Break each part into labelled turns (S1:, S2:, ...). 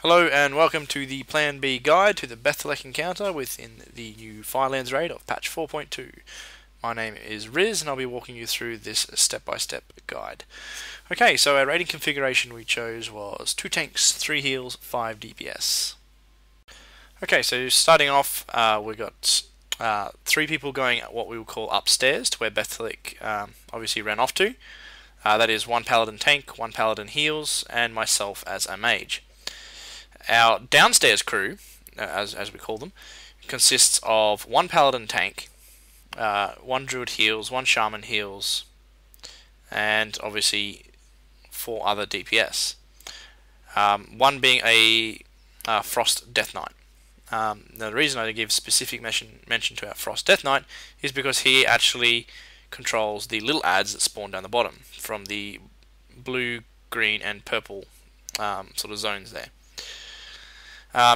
S1: Hello and welcome to the Plan B guide to the Beth'telac encounter within the new Firelands raid of patch 4.2. My name is Riz and I'll be walking you through this step-by-step guide. Okay, so our raiding configuration we chose was 2 tanks, 3 heals, 5 DPS. Okay, so starting off we got 3 people going what we will call upstairs to where Beth'telac obviously ran off to. That is 1 paladin tank, 1 paladin heals, and myself as a mage. Our downstairs crew, as we call them, consists of 1 paladin tank, 1 druid heals, 1 shaman heals, and obviously 4 other DPS. One being a frost death knight. Now the reason I give specific mention to our frost death knight is because he actually controls the little adds that spawn down the bottom from the blue, green, and purple sort of zones there.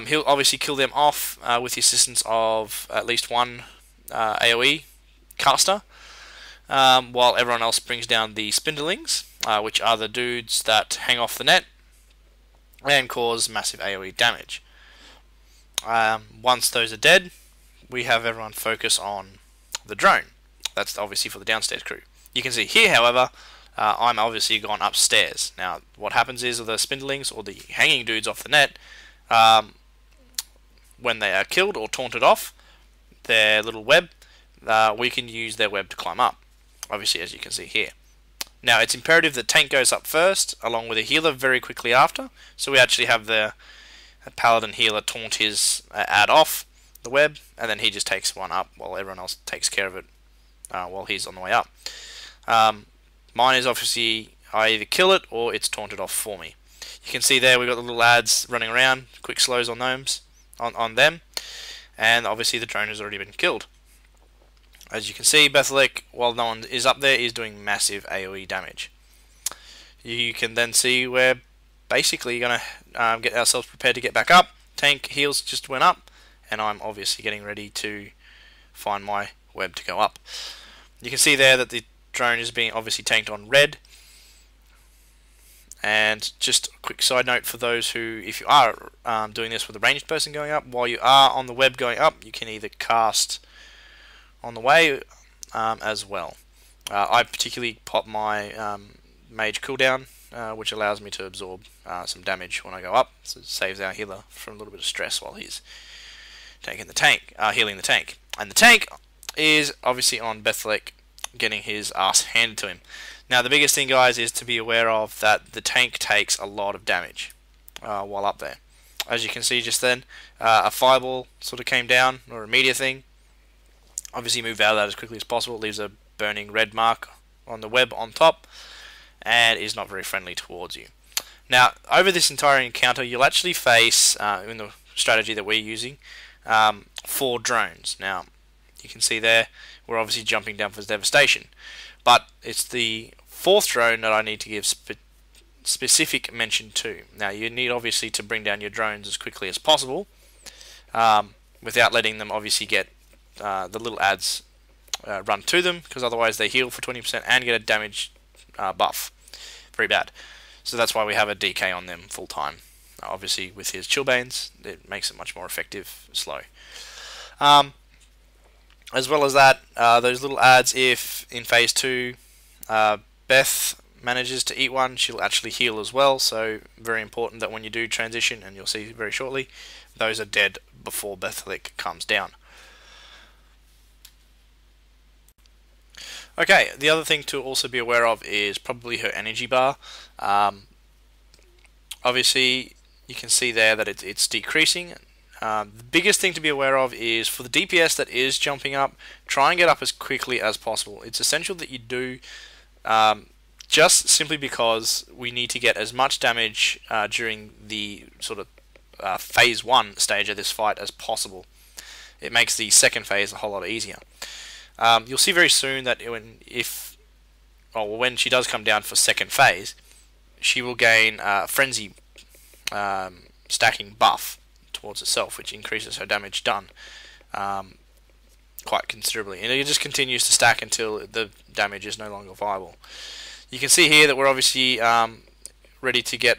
S1: He'll obviously kill them off with the assistance of at least 1 AoE caster, while everyone else brings down the spindlings, which are the dudes that hang off the net and cause massive AoE damage. Once those are dead, we have everyone focus on the drone. That's obviously for the downstairs crew. You can see here, however, I'm obviously gone upstairs. Now, what happens is the spindlings or the hanging dudes off the net, when they are killed or taunted off their little web, we can use their web to climb up, obviously, as you can see here. Now, it's imperative that tank goes up first, along with a healer very quickly after, so we actually have the paladin healer taunt his add off the web, and then he just takes one up while everyone else takes care of it while he's on the way up. Mine is obviously I either kill it or it's taunted off for me. You can see there we've got the little ads running around, quick slows on them, and obviously the drone has already been killed. As you can see, Beth'telac, while no one is up there, is doing massive AoE damage. You can then see we're basically going to get ourselves prepared to get back up. Tank heals just went up, and I'm obviously getting ready to find my web to go up. You can see there that the drone is being obviously tanked on red. And just a quick side note for those who, if you are doing this with a ranged person going up, while you are on the web going up, you can either cast on the way as well. I particularly pop my mage cooldown, which allows me to absorb some damage when I go up, so it saves our healer from a little bit of stress while he's taking the tank, healing the tank. And the tank is obviously on Beth'telac, getting his ass handed to him. Now the biggest thing, guys, is to be aware of that the tank takes a lot of damage while up there. As you can see just then, a fireball sort of came down, or a meteor thing. Obviously move out of that as quickly as possible. It leaves a burning red mark on the web on top, and is not very friendly towards you. Now, over this entire encounter, you'll actually face, in the strategy that we're using, 4 drones. Now, you can see there, we're obviously jumping down for devastation. But it's the 4th drone that I need to give specific mention to. Now, you need obviously to bring down your drones as quickly as possible, without letting them obviously get the little ads run to them, because otherwise they heal for 20% and get a damage buff. Very bad. So that's why we have a DK on them full time. Obviously, with his chillbanes, it makes it much more effective, slow. As well as that, those little ads, if in phase 2 Beth manages to eat one, she'll actually heal as well, so very important that when you do transition, and you'll see very shortly, those are dead before Beth'telac comes down. Okay, the other thing to also be aware of is probably her energy bar. Obviously, you can see there that it's decreasing. The biggest thing to be aware of is for the DPS that is jumping up, try and get up as quickly as possible. It's essential that you do, just simply because we need to get as much damage during the sort of phase 1 stage of this fight as possible. It makes the second phase a whole lot easier. You'll see very soon that when she does come down for second phase, she will gain frenzy stacking buff towards itself, which increases her damage done quite considerably, and it just continues to stack until the damage is no longer viable. You can see here that we're obviously ready to get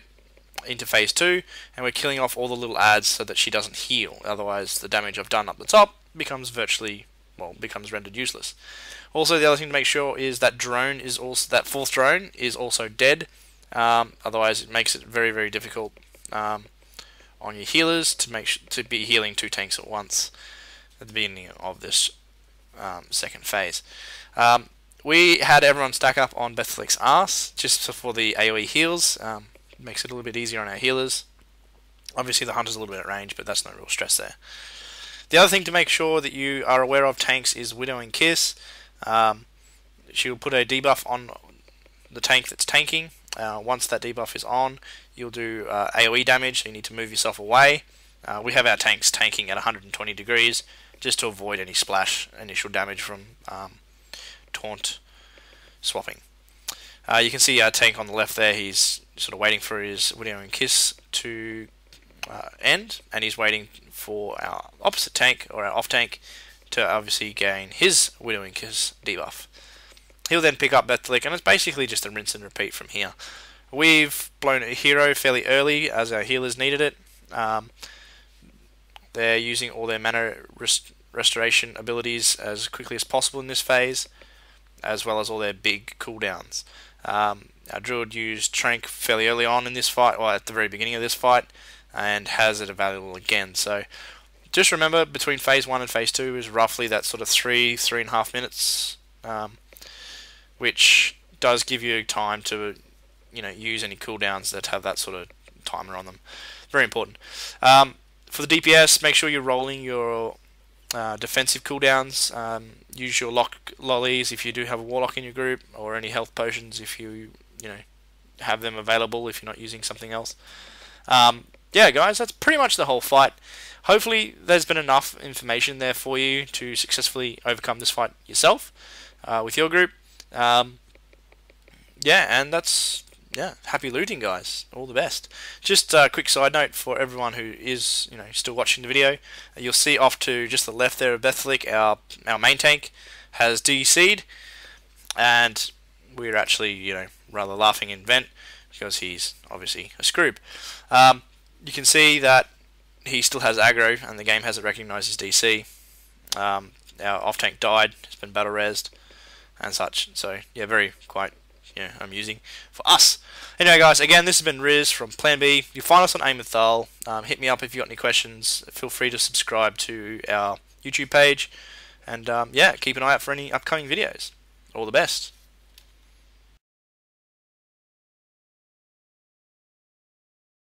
S1: into phase 2, and we're killing off all the little adds so that she doesn't heal. Otherwise, the damage I've done up the top becomes rendered useless. Also, the other thing to make sure is that that fourth drone is also dead. Otherwise, it makes it very, very difficult on your healers to be healing 2 tanks at once at the beginning of this second phase. We had everyone stack up on Beth'telac's arse just for the AoE heals. Makes it a little bit easier on our healers. Obviously the hunter's a little bit at range, but that's no real stress there. The other thing to make sure that you are aware of tanks is Widowing Kiss. She'll put a debuff on the tank that's tanking. Once that debuff is on, you'll do AoE damage, so you need to move yourself away. We have our tanks tanking at 120 degrees just to avoid any splash initial damage from taunt swapping. You can see our tank on the left there, he's sort of waiting for his Widowing Kiss to end, and he's waiting for our opposite tank, or our off tank, to obviously gain his Widowing Kiss debuff. He'll then pick up Beth'telac, and it's basically just a rinse and repeat from here. We've blown a hero fairly early as our healers needed it. They're using all their mana restoration abilities as quickly as possible in this phase, as well as all their big cooldowns. Our Druid used Trank fairly early on in this fight, or at the very beginning of this fight, and has it available again. So just remember, between phase 1 and phase 2 is roughly that sort of 3.5 minutes, which does give you time to use any cooldowns that have that sort of timer on them. Very important. For the DPS, make sure you're rolling your defensive cooldowns. Use your lock lollies if you do have a warlock in your group, or any health potions if you have them available if you're not using something else. Yeah, guys, that's pretty much the whole fight. Hopefully, there's been enough information there for you to successfully overcome this fight yourself with your group. Yeah, and that's happy looting, guys. All the best. Just a quick side note for everyone who is still watching the video. You'll see off to just the left there of Beth'telac, our main tank has DC'd, and we're actually rather laughing in vent because he's obviously a scroob. You can see that he still has aggro, and the game hasn't recognised his DC. Our off tank died. It's been battle rezzed and such. So yeah, quite amusing for us. Anyway, guys, again, this has been Riz from Plan B. You find us on Beth'telac. Hit me up if you got any questions. Feel free to subscribe to our YouTube page, and yeah, keep an eye out for any upcoming videos. All the best.